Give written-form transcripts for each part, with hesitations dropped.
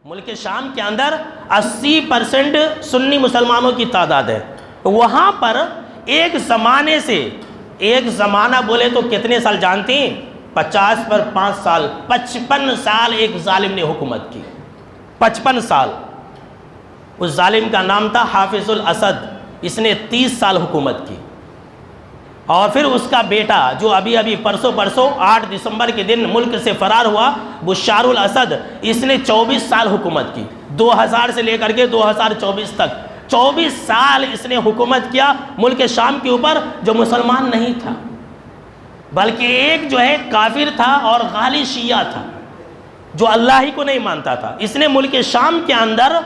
ملک شام کے اندر 80% سنی مسلمانوں کی تعداد ہے. وہاں پر ایک زمانے سے ایک زمانہ بولے تو کتنے سال جانتے ہیں؟ 50 پر 5 سال 55 سال ایک ظالم نے حکومت کی. 55 سال. اس ظالم کا نام تھا حافظ الاسد. اس نے 30 سال حکومت کی. اور پھر اس کا بیٹا جو ابھی پرسوں 8 دسمبر کے دن ملک سے فرار ہوا، بشار الاسد، اس نے 24 سال حکومت کی. 2000 سے لے کر کے 2024 تک 24 سال اس نے حکومت کیا ملک شام کے اوپر، جو مسلمان نہیں تھا بلکہ ایک جو ہے کافر تھا اور غالی شیعہ تھا جو اللہ ہی کو نہیں مانتا تھا. اس نے ملک شام کے اندر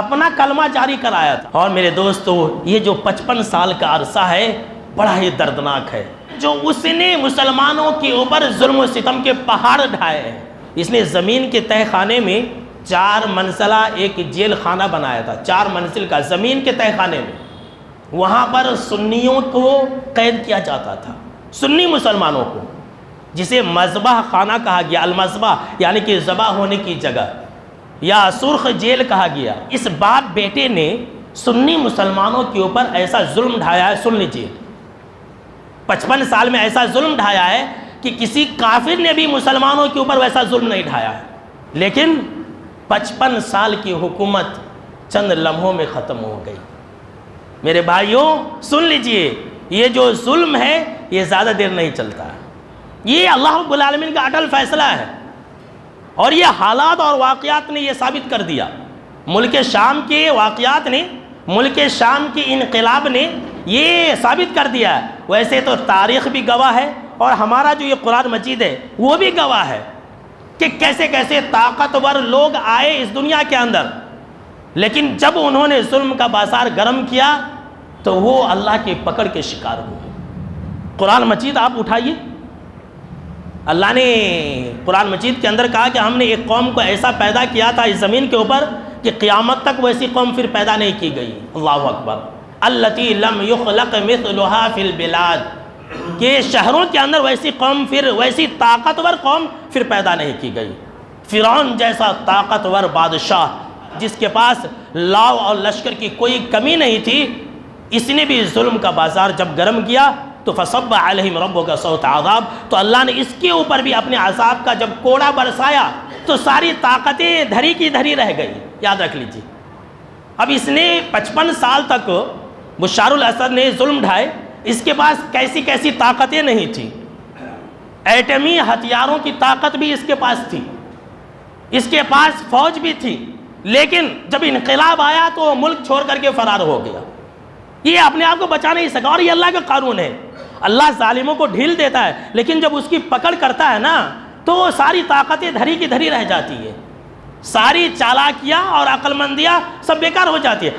اپنا کلمہ جاری کرایا تھا. اور میرے دوستو، یہ جو 55 سال کا عرصہ ہے بڑا ہی دردناک ہے. جو اس نے مسلمانوں کے اوپر ظلم و ستم کے پہاڑ ڈھائے ہیں. اس نے زمین کے تہہ خانے میں 4 منزلہ ایک جیل خانہ بنایا تھا. 4 منزل کا زمین کے تہہ خانے میں. وہاں پر سنیوں کو قید کیا جاتا تھا، سنی مسلمانوں کو، جسے مذبح خانہ کہا گیا. المذبح یعنی کہ ذبح ہونے کی جگہ، یا سرخ جیل کہا گیا. اس باپ بیٹے نے سنی مسلمانوں کے اوپر ایسا ظلم ڈھایا ہے. سن لیجیے، 55 سال میں ایسا ظلم ڈھایا ہے کہ کسی کافر نے بھی مسلمانوں کے اوپر ویسا ظلم نہیں ڈھایا ہے. لیکن 55 سال کی حکومت چند لمحوں میں ختم ہو گئی. میرے بھائیوں سن لیجئے، یہ جو ظلم ہے یہ زیادہ دیر نہیں چلتا ہے. یہ اللہ رب العالمین کا اٹل فیصلہ ہے. اور یہ حالات اور واقعات نے یہ ثابت کر دیا. ملک شام کے واقعات نے، ملک شام کی انقلاب نے یہ ثابت کر دیا ہے. ویسے تو تاریخ بھی گواہ ہے اور ہمارا جو یہ قرآن مجید ہے وہ بھی گواہ ہے کہ کیسے کیسے طاقتور لوگ آئے اس دنیا کے اندر، لیکن جب انہوں نے ظلم کا بازار گرم کیا تو وہ اللہ کے پکڑ کے شکار ہوئے. قرآن مجید آپ اٹھائیے. اللہ نے قرآن مجید کے اندر کہا کہ ہم نے ایک قوم کو ایسا پیدا کیا تھا اس زمین کے اوپر کہ قیامت تک ویسی قوم پھر پیدا نہیں کی گئی. اللہ اکبر. التی لم یخلق مثلها فی البلاد، کہ شہروں کے اندر ویسی قوم، پھر ویسی طاقتور قوم پھر پیدا نہیں کی گئی. فرعون جیسا طاقتور بادشاہ جس کے پاس لاؤ اور لشکر کی کوئی کمی نہیں تھی، اس نے بھی ظلم کا بازار جب گرم کیا تو فصب علیہم ربک صوت عذاب، تو اللہ نے اس کے اوپر بھی اپنے عذاب کا جب کوڑا برسایا تو ساری طاقتیں دھری کی دھری رہ گئی. یاد رکھ لیجیے. اب اس نے 55 سال تک بشار الاسد نے ظلم ڈھائے. اس کے پاس کیسی کیسی طاقتیں نہیں تھیں. ایٹمی ہتھیاروں کی طاقت بھی اس کے پاس تھی، اس کے پاس فوج بھی تھی، لیکن جب انقلاب آیا تو وہ ملک چھوڑ کر کے فرار ہو گیا. یہ اپنے آپ کو بچا نہیں سکا. اور یہ اللہ کا قانون ہے. اللہ ظالموں کو ڈھیل دیتا ہے، لیکن جب اس کی پکڑ کرتا ہے نا تو وہ ساری طاقتیں دھری کی دھری رہ جاتی ہے. ساری چالاکیاں اور عقل مندیاں سب بیکار ہو جاتی ہے.